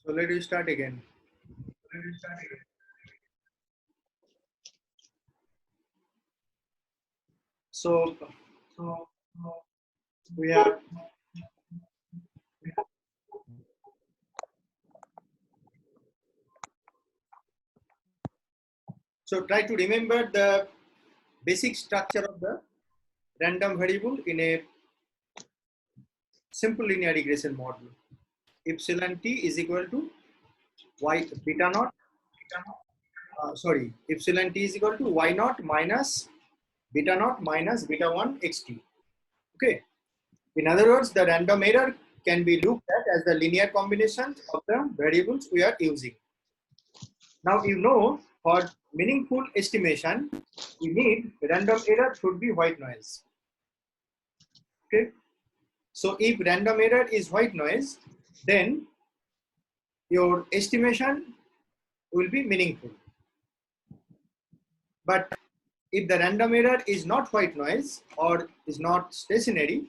So let us start again. So we have try to remember the basic structure of the random variable in a simple linear regression model. Epsilon t is equal to y beta naught. Epsilon t is equal to y naught minus beta 1 xt. Okay. In other words, the random error can be looked at as the linear combination of the variables we are using. Now you know for meaningful estimation, we need random error should be white noise. Okay. So if random error is white noise, then your estimation will be meaningful. But if the random error is not white noise or is not stationary,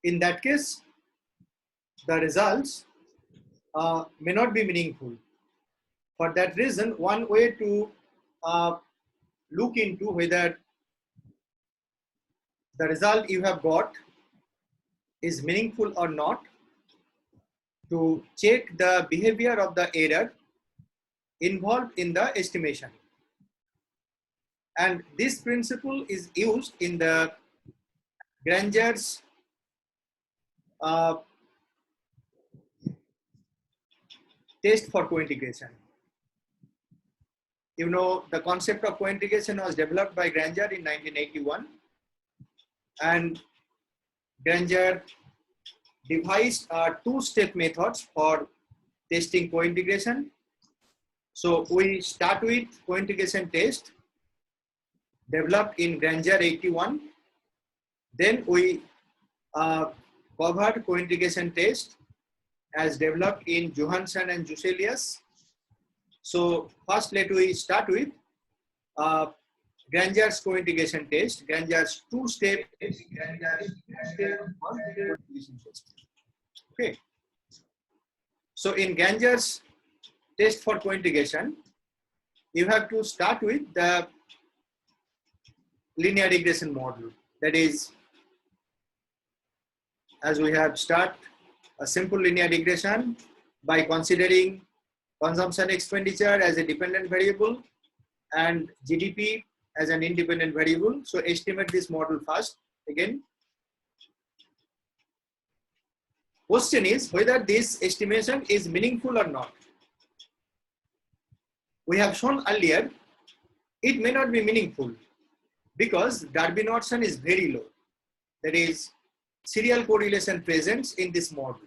in that case, the results may not be meaningful. For that reason, one way to look into whether the result you have got is meaningful or not, to check the behavior of the error involved in the estimation. And this principle is used in the Granger's test for co-integration. You know, the concept of co-integration was developed by Granger in 1981, and Granger devised two-step methods for testing co-integration. So we start with co-integration test developed in Granger 81. Then we covered co-integration test as developed in Johansson and Jusselius. So first let we start with Granger's co-integration test, Granger's two-step test. Okay. So in Granger's test for co-integration, you have to start with the linear regression model. That is, as we have start a simple linear regression by considering consumption expenditure as a dependent variable and GDP as an independent variable. So estimate this model first again. Question is whether this estimation is meaningful or not. We have shown earlier it may not be meaningful because Darby-Nordson is very low. That is, serial correlation presence in this model.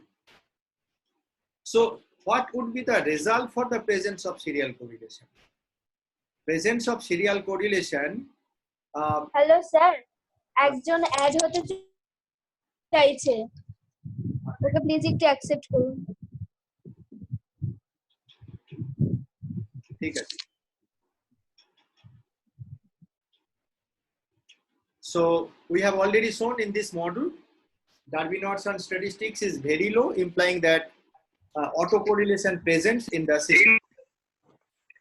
So what would be the result for the presence of serial correlation? Presence of serial correlation. Hello sir, একজন add হতে চাইছে, okay please একটু accept করুন। ঠিক আছে। So we have already shown in this model, Darby-Nordson statistics is very low, implying that autocorrelation presence in the system.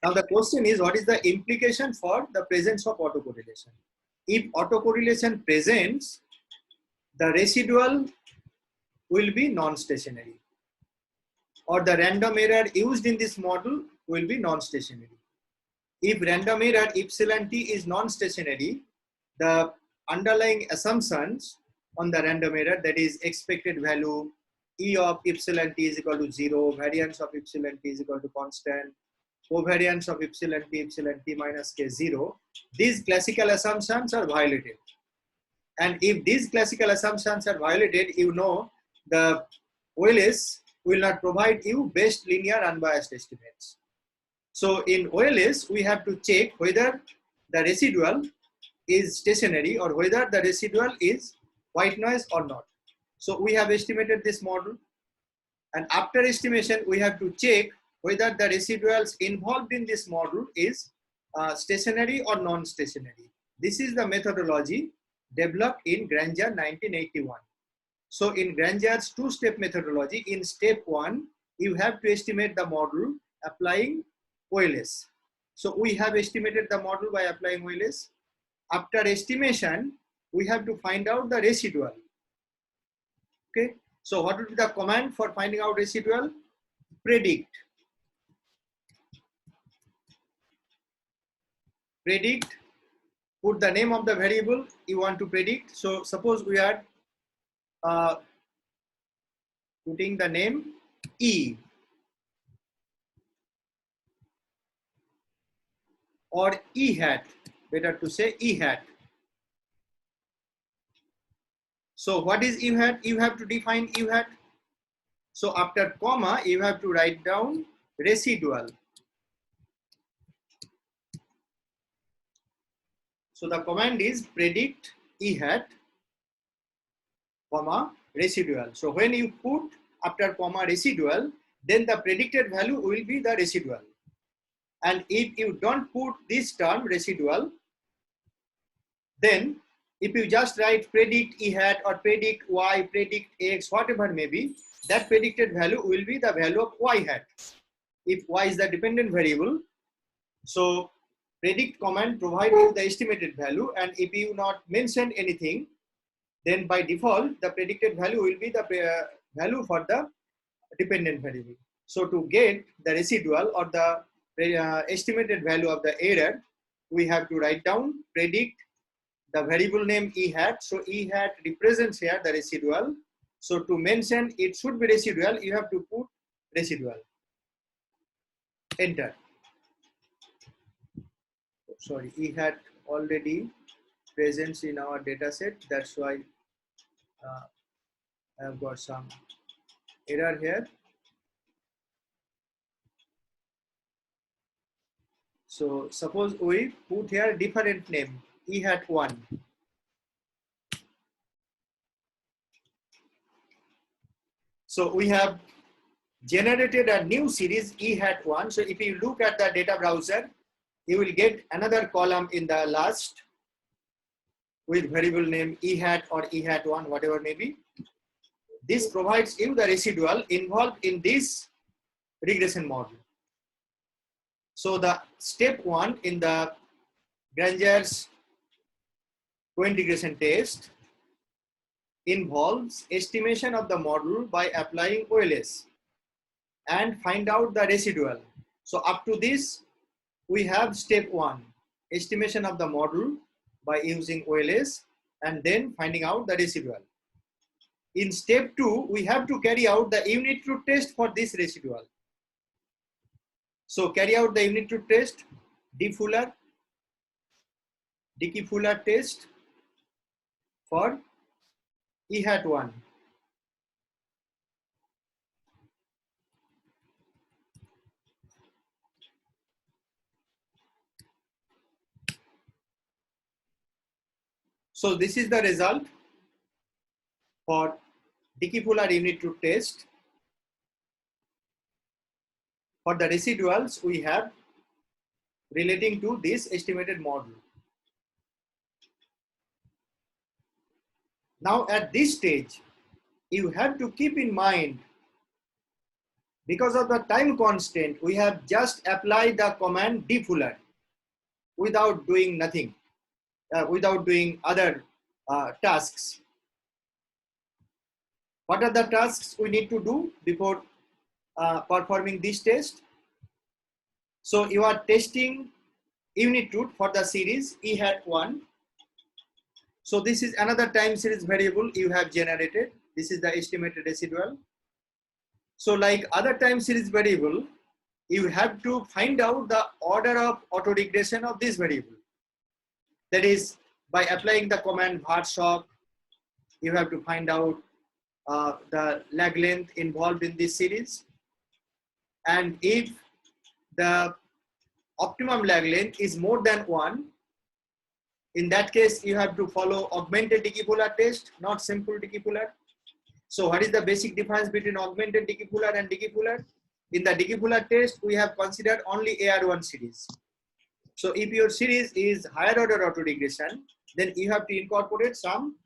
Now the question is, what is the implication for the presence of autocorrelation? If autocorrelation presents, the residual will be non-stationary, or the random error used in this model will be non-stationary. If random error epsilon t is non-stationary, the underlying assumptions on the random error, that is expected value E of epsilon t is equal to 0, variance of epsilon t is equal to constant, covariance of epsilon t minus k 0, these classical assumptions are violated. And if these classical assumptions are violated, you know the OLS will not provide you best linear unbiased estimates. So in OLS, we have to check whether the residual is stationary or whether the residual is white noise or not. So we have estimated this model, and after estimation, we have to check whether the residuals involved in this model is stationary or non-stationary. This is the methodology developed in Granger 1981. So in Granger's two-step methodology, in step 1, you have to estimate the model applying OLS. So we have estimated the model by applying OLS. After estimation, we have to find out the residual. Okay. So what would be the command for finding out residual? Predict. Predict. Put the name of the variable you want to predict. So suppose we are putting the name E or E hat, better to say E hat. So what is E hat? You have to define E hat. So after comma, you have to write down residual. So the command is predict E hat, comma, residual. So when you put after comma residual, then the predicted value will be the residual. And if you don't put this term residual, then if you just write predict E hat or predict Y, predict X, whatever may be, that predicted value will be the value of Y hat. If Y is the dependent variable, so predict command provides you the estimated value, and if you not mention anything, then by default the predicted value will be the value for the dependent variable. So to get the residual or the estimated value of the error, we have to write down predict the variable name E hat. So E hat represents here the residual. So to mention it should be residual, you have to put residual. Enter. Sorry, E hat already present in our data set. That's why I have got some error here. So suppose we put here different name, E hat 1. So we have generated a new series E hat 1. So if you look at the data browser, you will get another column in the last with variable name E hat or E hat 1, whatever may be. This provides you the residual involved in this regression model. So the step 1 in the Granger's co-integration test involves estimation of the model by applying OLS and find out the residual. So up to this, we have step 1, estimation of the model by using OLS and then finding out the residual. In step 2, we have to carry out the unit truth test for this residual. So carry out the unit truth test, Dickey-Fuller test for E hat 1. So this is the result for Dickey-Fuller unit truth test. For the residuals we have relating to this estimated model. Now at this stage, you have to keep in mind, because of the time constant, we have just applied the command Dickey-Fuller without doing nothing, without doing other tasks. What are the tasks we need to do before performing this test? So you are testing unit truth for the series E hat 1. So this is another time series variable you have generated. This is the estimated residual. So like other time series variable, you have to find out the order of autoregression of this variable. That is, by applying the command var-sock, you have to find out the lag length involved in this series. And if the optimum lag length is more than 1, in that case, you have to follow augmented Dickey-Fuller test, not simple Dickey-Fuller. So what is the basic difference between augmented Dickey-Fuller and Dickey-Fuller? In the Dickey-Fuller test, we have considered only AR1 series. So if your series is higher order autoregression, then you have to incorporate some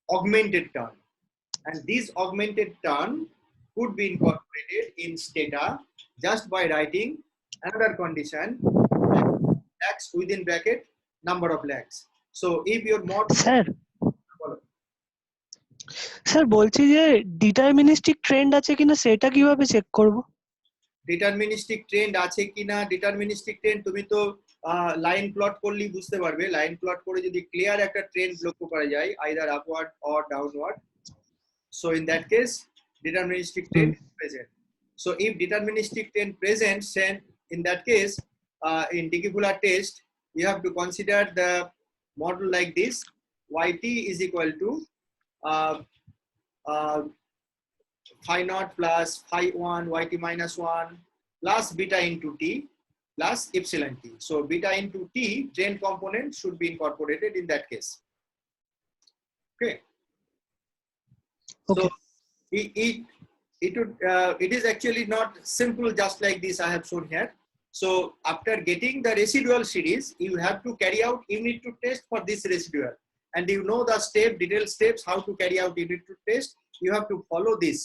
augmented term. And this augmented term could be incorporated in stata just by writing another condition, lakhs within bracket number of lakhs. So if your model, sir বলছি যে deterministic trend আছে কিনা সেটা কিভাবে check করব? Deterministic trend আছে কিনা, deterministic trend তুমি তো লাইন প্লট করলেই বুঝতে পারবে। লাইন প্লট করে যদি ক্লিয়ার একটা ট্রেন্ড লক্ষ্য করা যায়, either upward or downward, so in that case deterministic trend is present. So if deterministic trend present, then in that case in Dickey-Fuller test you have to consider the model like this: yt is equal to phi naught plus phi 1 yt minus 1 plus beta into t plus epsilon t. So beta into t trend component should be incorporated in that case. Okay. So it is actually not simple just like this I have shown here. So after getting the residual series, you have to carry out unit to test for this residual, and you know the detailed steps how to carry out unit to test. You have to follow this.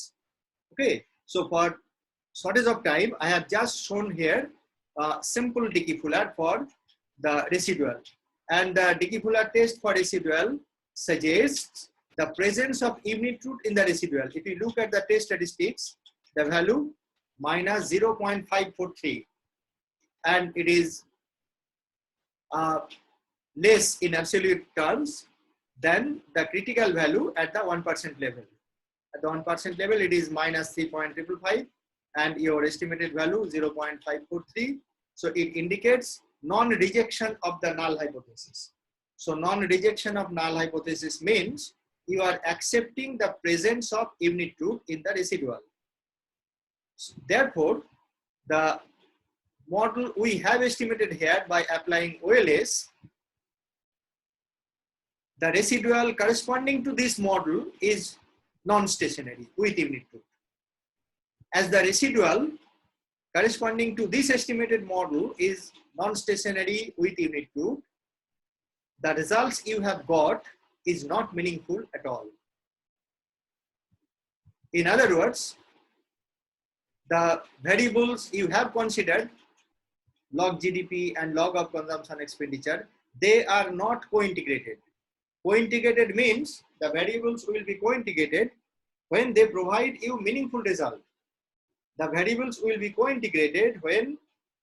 Okay. So for shortage of time, I have just shown here simple Dickey-Fuller for the residual, and the Dickey-Fuller test for residual suggests the presence of unit root in the residual. If you look at the test statistics, the value minus 0.543, and it is less in absolute terms than the critical value at the 1% level. At the 1% level, it is minus 3.555, and your estimated value 0.543. So it indicates non-rejection of the null hypothesis. So non-rejection of null hypothesis means you are accepting the presence of unit root in the residual. Therefore, the model we have estimated here by applying OLS, the residual corresponding to this model is non-stationary with unit root. As the residual corresponding to this estimated model is non-stationary with unit root, the results you have got is not meaningful at all. In other words, the variables you have considered, log GDP and log of consumption expenditure, they are not co-integrated. Co-integrated means the variables will be co-integrated when they provide you meaningful result. The variables will be co-integrated when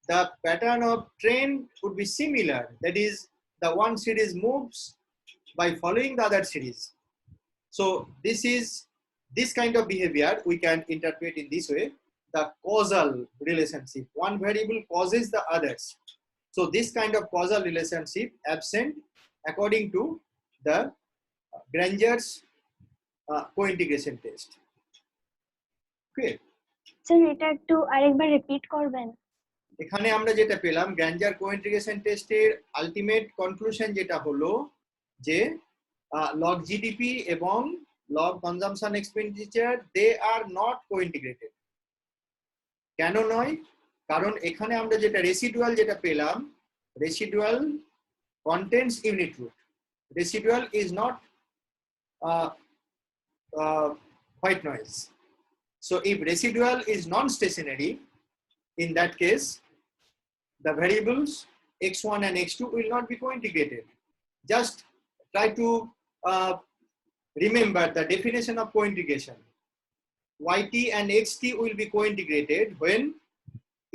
the pattern of trend would be similar. That is, the one series moves by following the other series. So this kind of behavior we can interpret in this way: the causal relationship. One variable causes the others. So this kind of causal relationship absent according to the Granger's co-integration test. Okay. Sir এটা একটু আরেকবার repeat করবেন? এখানে আমরা যেটা পেলাম গ্র্যাঞ্জার কো-ইন্টিগ্রেশন টেস্টের ultimate conclusion যেটা হলো যে লগ জিডিপি এবং log consumption expenditure they are not cointegrated. কেন নয়? কারণ এখানে আমরা যেটা রেসিডুয়াল যেটা পেলাম, residual contains unit root. Residual is not white noise. So if residual is non-stationary, in that case, the variables x1 and x2 will not be co-integrated. Just try to remember the definition of co-integration. Yt and xt will be co-integrated when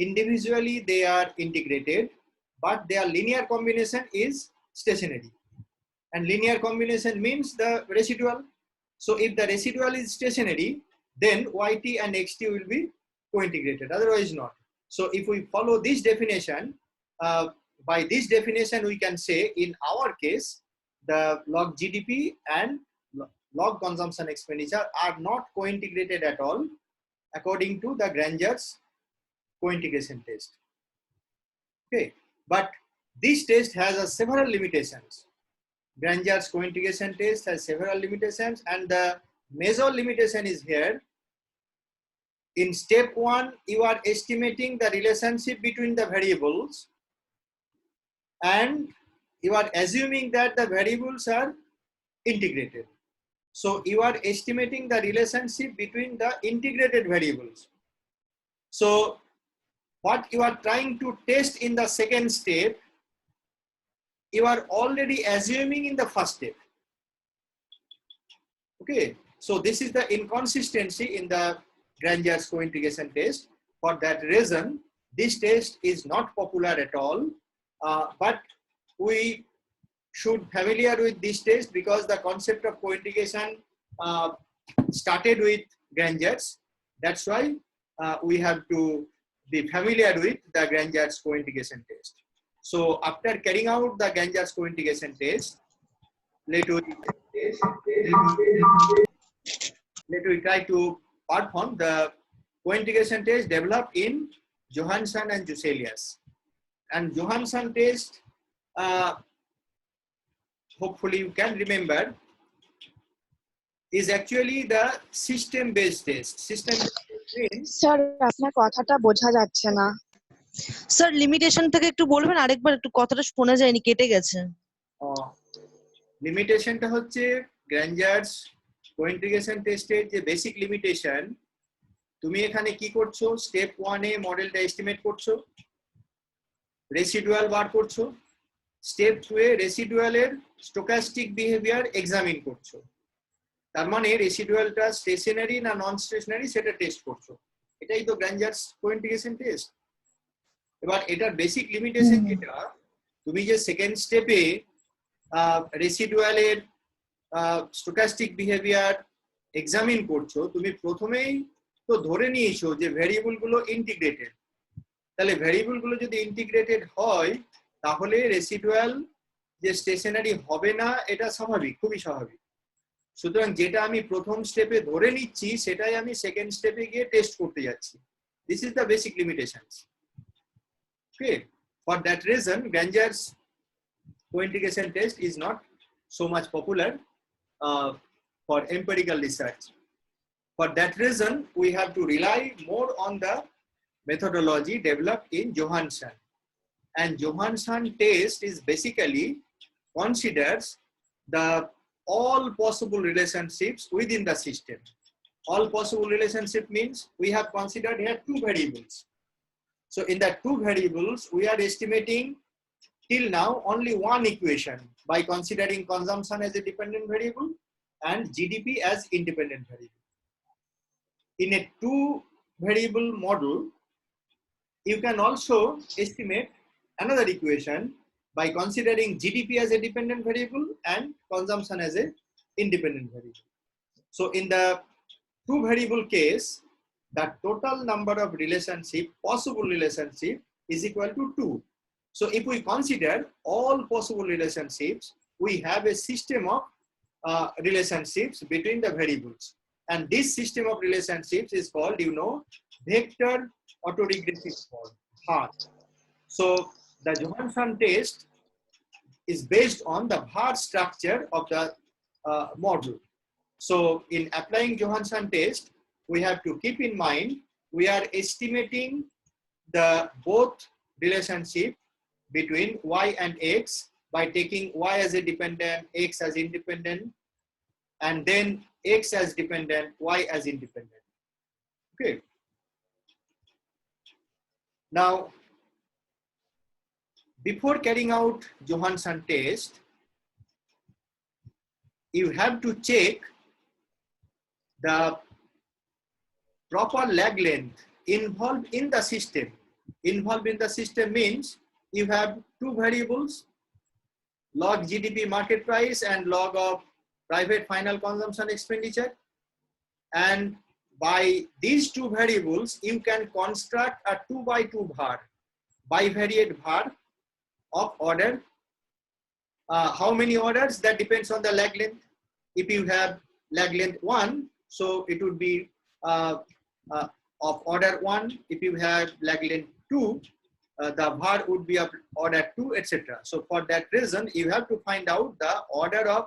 individually they are integrated, but their linear combination is stationary. And linear combination means the residual. So if the residual is stationary, then Yt and Xt will be co-integrated, otherwise not. So if we follow this definition, by this definition we can say in our case, the log GDP and log consumption expenditure are not co-integrated at all according to the Granger's co-integration test. Okay, but this test has several limitations. Granger's co-integration test has several limitations, and the major limitation is here. In step 1, you are estimating the relationship between the variables, and you are assuming that the variables are integrated. So you are estimating the relationship between the integrated variables. So what you are trying to test in the second step, you are already assuming in the first step. Okay, so this is the inconsistency in the Granger's co-integration test. For that reason, this test is not popular at all, but we should familiar with this test because the concept of co-integration started with Granger's. That's why we have to be familiar with the Granger's co-integration test. So after carrying out the Granger's co-integration test, let us try to perform the co-integration test developed in Johansson and Jusselius. And Johansson test, hopefully you can remember, is actually the system-based test. System-based means, sir আপনার কথাটা বোঝা যাচ্ছে না। Sir limitation থেকে একটু বলবেন, আরেকবার একটু কথাটা শোনা যায়নি, কেটে গেছে। লিমিটেশনটা হচ্ছে গ্র্যাঞ্জার্স কোইন্টিগ্রেশন টেস্টের যে বেসিক লিমিটেশন, তুমি এখানে কি করছো, স্টেপ 1 এ মডেলটা এস্টিমেট করছো, রেসিডুয়াল বার করছো, স্টেপ 2 এ রেসিডুয়ালের স্টোকাস্টিক বিহেভিয়ার এক্সামিন করছো। তার মানে রেসিডুয়ালটা স্টেশনারি না নন স্টেশনারি সেটা টেস্ট করছো। এটাই তো গ্র্যাঞ্জার্স কোইন্টিগ্রেশন টেস্ট। এবার এটার বেসিক লিমিটেশন যেটা, তুমি যে সেকেন্ড স্টেপে রেসিডুয়ালের স্টোকাস্টিক বিহেভিয়ার এক্সামিন করছো, তুমি প্রথমেই তো ধরে নিয়েছো যে ভেরিয়েবল গুলো ইন্টিগ্রেটেড। তাহলে ভেরিয়েবল গুলো যদি ইন্টিগ্রেটেড হয় তাহলে রেসিডুয়াল যে স্টেশনারি হবে না, এটা স্বাভাবিক, খুবই স্বাভাবিক। সুতরাং যেটা আমি প্রথম স্টেপে ধরে নিচ্ছি সেটাই আমি সেকেন্ড স্টেপে গিয়ে টেস্ট করতে যাচ্ছি। This is the basic limitations. Okay, for that reason Granger's co-integration test is not so much popular for empirical research. For that reason, we have to rely more on the methodology developed in Johansson. And Johansson test is basically considers the all possible relationships within the system. All possible relationship means we have considered here two variables. So in the two variables, we are estimating till now only one equation by considering consumption as a dependent variable and GDP as independent variable. In a two variable model, you can also estimate another equation by considering GDP as a dependent variable and consumption as a independent variable. So in the two variable case, the total number of possible relationship is equal to 2. So if we consider all possible relationships, we have a system of relationships between the variables. And this system of relationships is called, vector autoregressive form, VAR. So the Johansson test is based on the VAR structure of the model. So in applying Johansson test, we have to keep in mind, we are estimating the both relationship between y and x by taking y as a dependent, x as independent, and then x as dependent, y as independent. Okay. Now, before carrying out Johansson test, you have to check the proper lag length involved in the system. Involved in the system means you have two variables, log GDP market price and log of private final consumption expenditure. And by these two variables, you can construct a 2x2 VAR, bivariate VAR of order. How many orders? That depends on the lag length. If you have lag length 1, so it would be of order 1. If you have lag length 2, the VAR would be of order 2, etc. So for that reason, you have to find out the order of,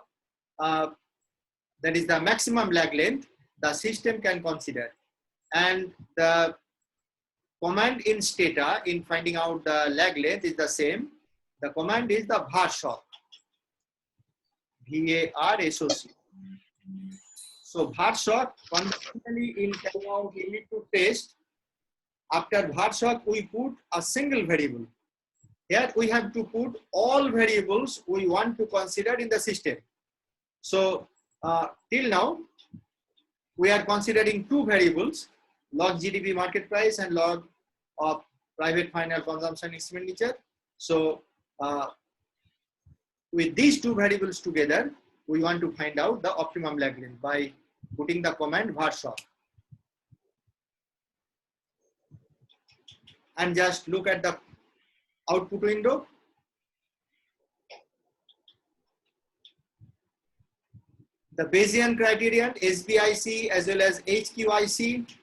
that is the maximum lag length the system can consider. And the command in Stata in finding out the lag length is the same. The command is the VAR SOC, VAR SOC. So Bharshock, conventionally in carrying out unit to test, after Bharshock we put a single variable. Here we have to put all variables we want to consider in the system. So till now, we are considering two variables, log GDP market price and log of private final consumption expenditure. So with these two variables together, we want to find out the optimum lag length by putting the command Bharshock. And just look at the output window. The Bayesian criterion, SBIC as well as HQIC,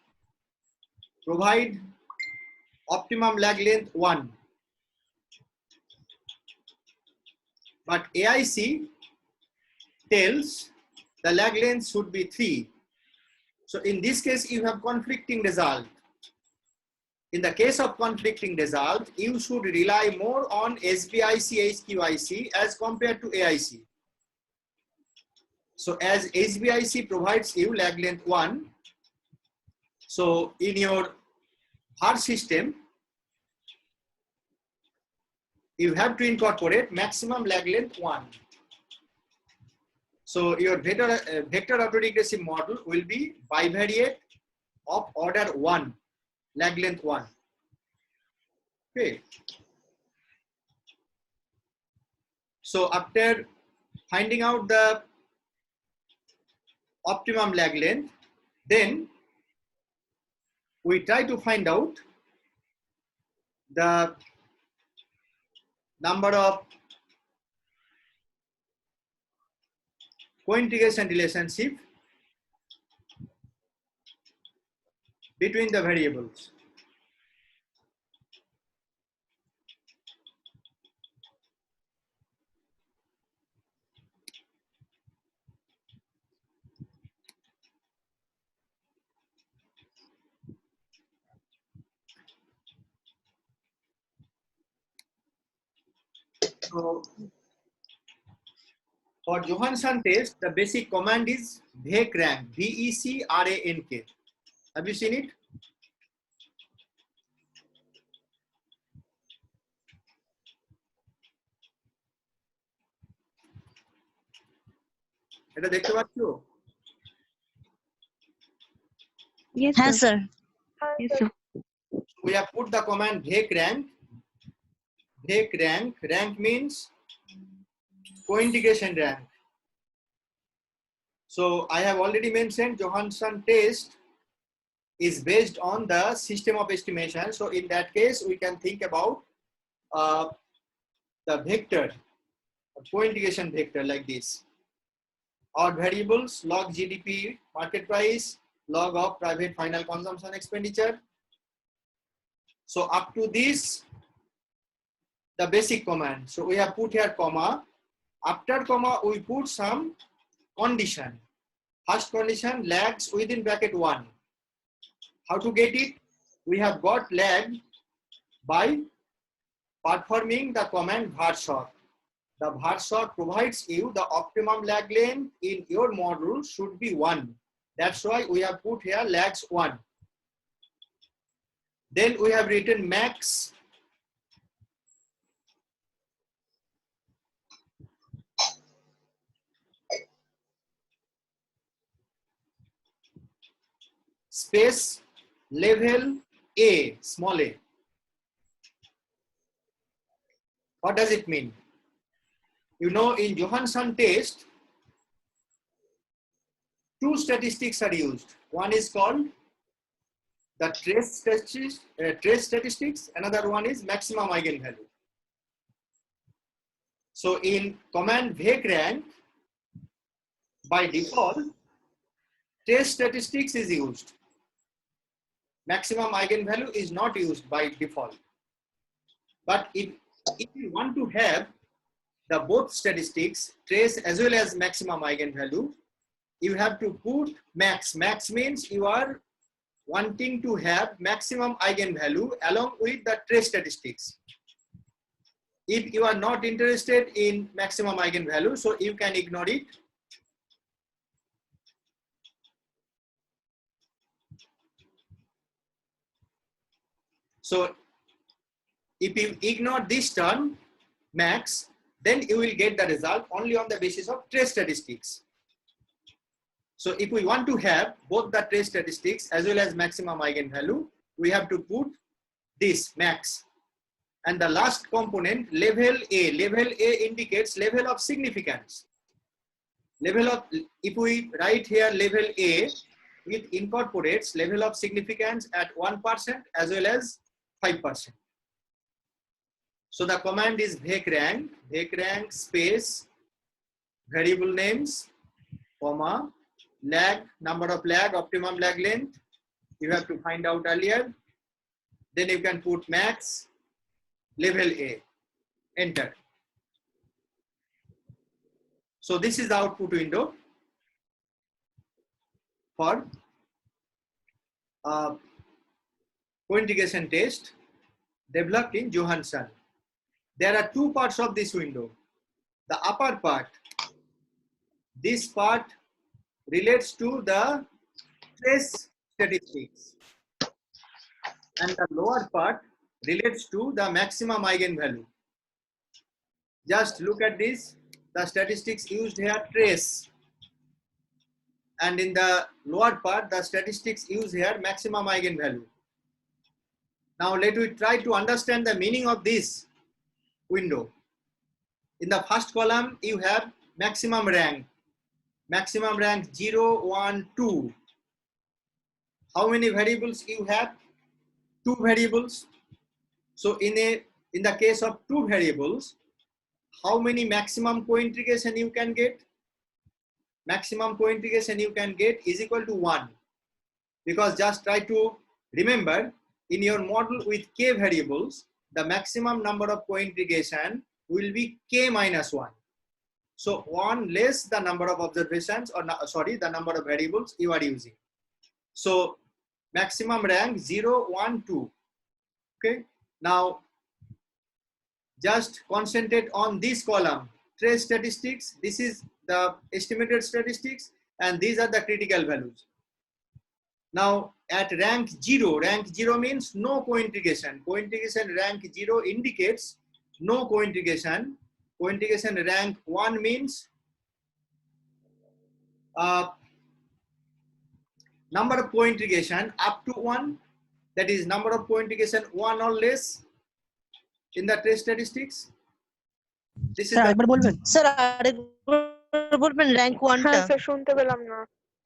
provide optimum lag length 1. But AIC tells the lag length should be 3. So in this case, you have conflicting result. In the case of conflicting result, you should rely more on SBIC, HQIC as compared to AIC. So as HBIC provides you lag length 1, so in your Bhar system, you have to incorporate maximum lag length 1. So your vector autoregressive model will be bivariate of order 1, lag length 1. Okay. So after finding out the optimum lag length, then we try to find out the number of co-integration relationship between the variables. So for Johansson test, the basic command is VECRANK, VECRANK. Have you seen it? এটা দেখতে পাচ্ছো? Yes, হ্যাঁ sir. Sir. Yes, sir. We have put the command VECRANK. VECRANK, rank means co-integration rank. So I have already mentioned Johansson test is based on the system of estimation. So in that case, we can think about the vector, co-integration vector like this. Our variables, log GDP market price, log of private final consumption expenditure. So up to this, the basic command. So we have put here comma. After comma, we put some condition. First condition, lags within bracket 1. How to get it? We have got lag by performing the command Bharshock. The Bharshock provides you the optimum lag length in your model should be 1. That's why we have put here lags 1. Then we have written max space level A, small a. What does it mean? You know, in Johansson test, two statistics are used. One is called the trace statistics. Another one is maximum eigenvalue. So in command VECRANK, by default, trace statistics is used. Maximum eigenvalue is not used by default. But if you want to have the both statistics, trace as well as maximum eigenvalue, you have to put max. Max means you are wanting to have maximum eigenvalue along with the trace statistics. If you are not interested in maximum eigenvalue, so you can ignore it. So if you ignore this term, max, then you will get the result only on the basis of trace statistics. So if we want to have both the trace statistics as well as maximum eigenvalue, we have to put this max. And the last component, level A. Level A indicates level of significance. Level of, if we write here level A, it incorporates level of significance at 1% as well as 5%. So the command is vecrank space variable names, comma, lag, number of lag, optimum lag length. You have to find out earlier. Then you can put max, level A, enter. So this is the output window for co-integration test developed in Johansson. There are two parts of this window. The upper part, this part relates to the trace statistics, and the lower part relates to the maximum eigenvalue. Just look at this, the statistics used here, trace, and in the lower part, the statistics used here, maximum eigenvalue. Now let me try to understand the meaning of this window. In the first column, you have maximum rank 0, 1, 2. How many variables you have? 2 variables. So in the case of 2 variables, how many maximum co-integration you can get? Maximum co-integration you can get is equal to 1. Because just try to remember, in your model with k variables, the maximum number of co-integration will be k minus 1. So 1 less the number of observations, or sorry, the number of variables you are using. So maximum rank 0, 1, 2. Okay. Now just concentrate on this column, trace statistics. This is the estimated statistics, and these are the critical values. Now at rank 0 means no co-integration. Co-integration rank 0 indicates no co-integration. Co-integration rank 1 means number of co-integration up to 1, that is number of co-integration 1 or less in the trace statistics. This is the Sir, rank 1 হ্যাঁ sir শুনতে পেলাম না।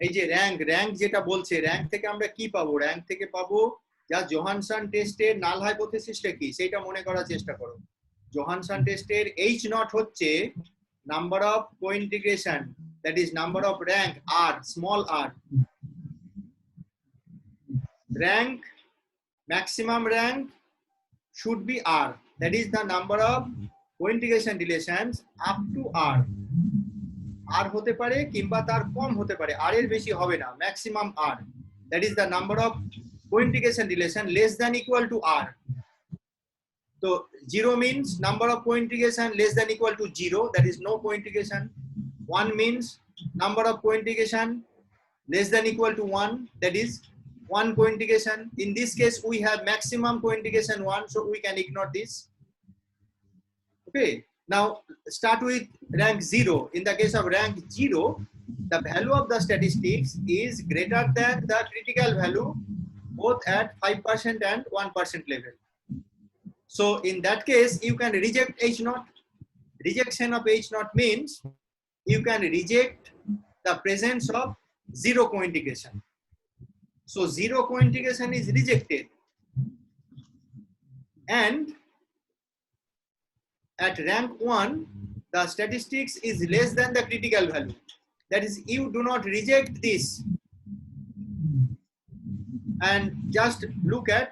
এই যে rank যেটা বলছে, rank থেকে আমরা কি পাবো? র্যাঙ্ক থেকে পাবো যা জোহানসন টেস্টের নাল হাইপোথিসিসটা কি সেটা মনে করার চেষ্টা করো। জোহানসন টেস্টের H নট হচ্ছে number of cointegration, that is number of rank r, small r. Rank, maximum rank should be r, that is the number of co-integration relations up to r. r হতে পারে কিংবা তার কম হতে পারে, r এর বেশি হবে না, maximum r, that is the number of co-integration relation less than equal to r. So 0 means number of co-integration less than equal to 0, that is no co-integration. 1 means number of co-integration less than equal to 1, that is 1 co-integration. In this case we have maximum co-integration 1, so we can ignore this. Okay, now start with rank 0. In the case of rank 0, the value of the statistics is greater than the critical value both at 5% and 1% level. So in that case you can reject H naught. Rejection of H naught means you can reject the presence of 0 co-integration. So 0 co-integration is rejected, and at rank 1 the statistics is less than the critical value. That is, you do not reject this. And just look at,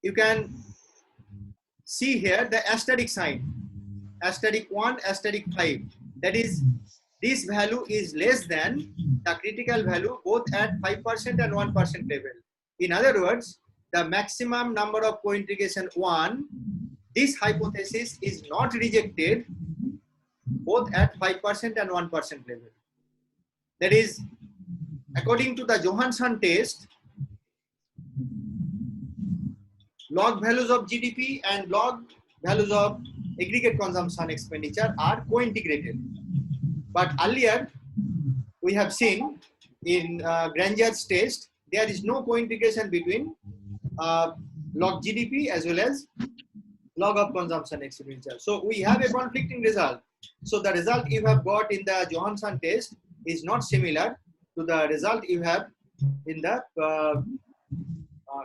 you can see here the asterisk sign, asterisk 1, asterisk 5. That is, this value is less than the critical value both at 5% and 1% level. In other words, the maximum number of co-integration 1, this hypothesis is not rejected both at 5% and 1% level. That is, according to the Johansson test, log values of GDP and log values of aggregate consumption expenditure are co-integrated. But earlier, we have seen in Granger's test, there is no co-integration between log GDP as well as log of consumption expenditure. So we have a conflicting result. So the result you have got in the Johansson test is not similar to the result you have in the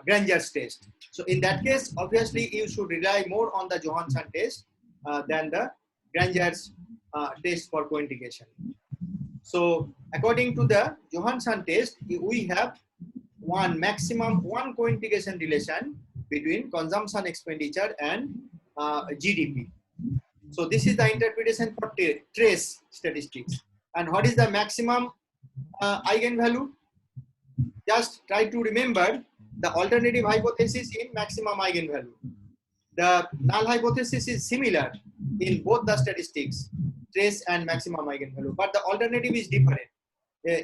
Granger's test. So in that case, obviously you should rely more on the Johansson test than the Granger's test for co-integration. So according to the Johansson test, we have maximum one co-integration relation between consumption expenditure and GDP. So this is the interpretation for trace statistics. And what is the maximum eigenvalue? Just try to remember the alternative hypothesis in maximum eigenvalue. The null hypothesis is similar in both the statistics, trace and maximum eigenvalue, but the alternative is different.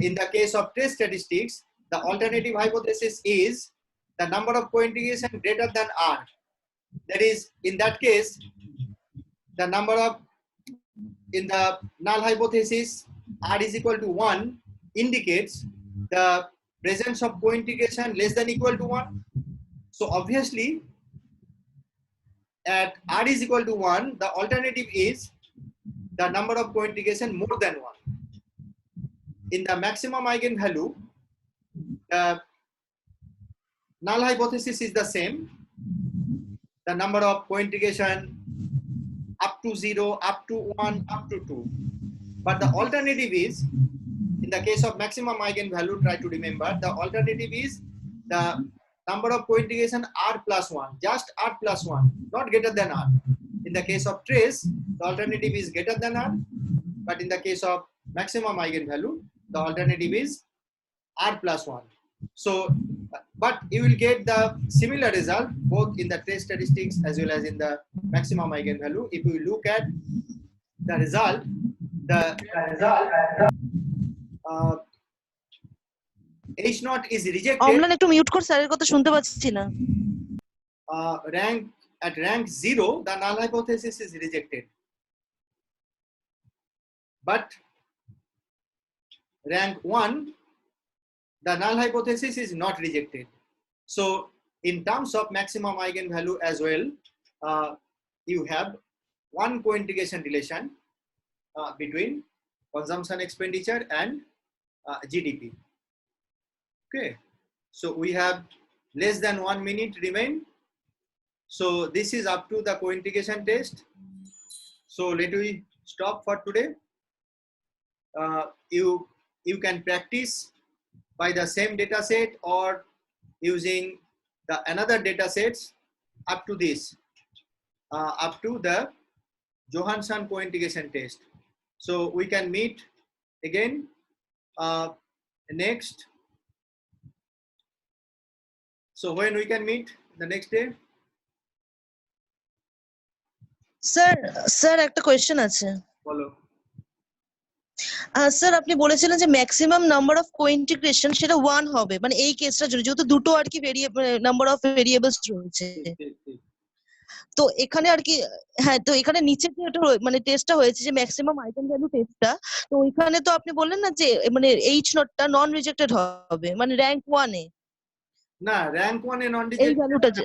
In the case of trace statistics, the alternative hypothesis is the number of co-integration greater than R. That is, in that case, the number of, in the null hypothesis, R is equal to 1 indicates the presence of co-integration less than equal to 1. So obviously, at R is equal to 1, the alternative is the number of co-integration more than 1. In the maximum eigenvalue, the null hypothesis is the same. The number of co-integration up to 0, up to 1, up to 2. But the alternative is, in the case of maximum eigenvalue, try to remember, the alternative is the number of co-integration R plus 1, just R plus 1, not greater than R. In the case of trace, the alternative is greater than R, but in the case of maximum eigenvalue, the alternative is R plus 1. So, but you will get the similar result both in the trace statistics as well as in the maximum eigenvalue. If you look at the result, H naught is rejected. অম্লান একটু mute কর, স্যারের কথা শুনতে পাচ্ছি না। At rank 0, the null hypothesis is rejected. But rank 1, the null hypothesis is not rejected. So in terms of maximum eigenvalue as well, you have one co-integration relation between consumption expenditure and GDP. Okay, so we have less than 1 minute remain. So this is up to the co-integration test. So let me stop for today. You can practice by the same data set or using the another data sets up to this, up to the Johansson co-integration test. So we can meet again next. So when we can meet the next day? Sir একটা question আছে। Follow. Sir আপনি বলেছিলেন যে maximum number of কোইন্টিগ্রেশন সেটা 1 হবে, মানে এই কেসটা জন্য যেহেতু দুটো আর কি নাম্বার অফ ভেরিয়েবলস রয়েছে। তো এখানে আর কি, হ্যাঁ, তো এখানে নিচে যে একটা মানে টেস্টটা হয়েছে যে ম্যাক্সিমাম আইগেন ভ্যালু টেস্টটা, তো ওইখানে তো আপনি বললেন না যে মানে এইচ নটটা নন রিজেক্টেড হবে, মানে র‍্যাঙ্ক 1 এ না, র‍্যাঙ্ক 1 এ নন এই রিজেক্টেড। ভ্যালুটা যে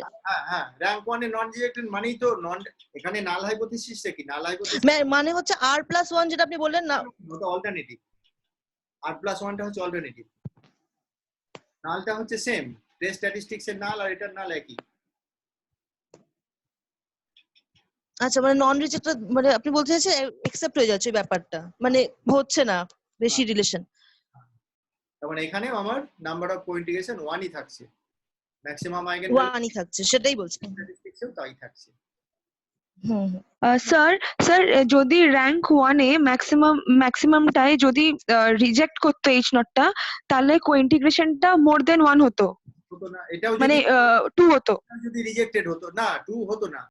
হ্যাঁ, র‍্যাঙ্ক 1 এ নন রিজেক্টেড মানেই তো নন, এখানে নাল হাইপোথিসিস কি নাল হাইপোথিসিস মানে হচ্ছে R+1 যেটা আপনি বললেন না, ওটা অল্টারনেটিভ। R+1 টা হচ্ছে অল্টারনেটিভ, নালটা হচ্ছে সেম। ট্রেস স্ট্যাটিস্টিক্স এর নাল আর এটার নাল একই। আচ্ছা, মানে নন রিজেক্টেড মানে আপনি বলতে চাইছেন অ্যাকসেপ্ট হয়ে যাচ্ছে ব্যাপারটা, মানে হচ্ছে না বেশি রিলেশন। তার মানে এখানেও আমার নাম্বার অফ কোইন্টিগ্রেশন 1 ই থাকছে, ম্যাক্সিমাম আইগেন 1 ই থাকছে, সেটাই বলছি। স্ট্যাটিস্টিক্সেও তাই থাকছে। স্যার যদি র্যাঙ্ক 1 এ ম্যাক্সিমামটাই যদি রিজেক্ট করতো এইচ নটটা, তাহলে কোইন্টিগ্রেশনটা মোর দেন 1 হতো, হতো না, এটাও মানে 2 হতো। যদি রিজেক্টেড হতো না, 2 হতো না।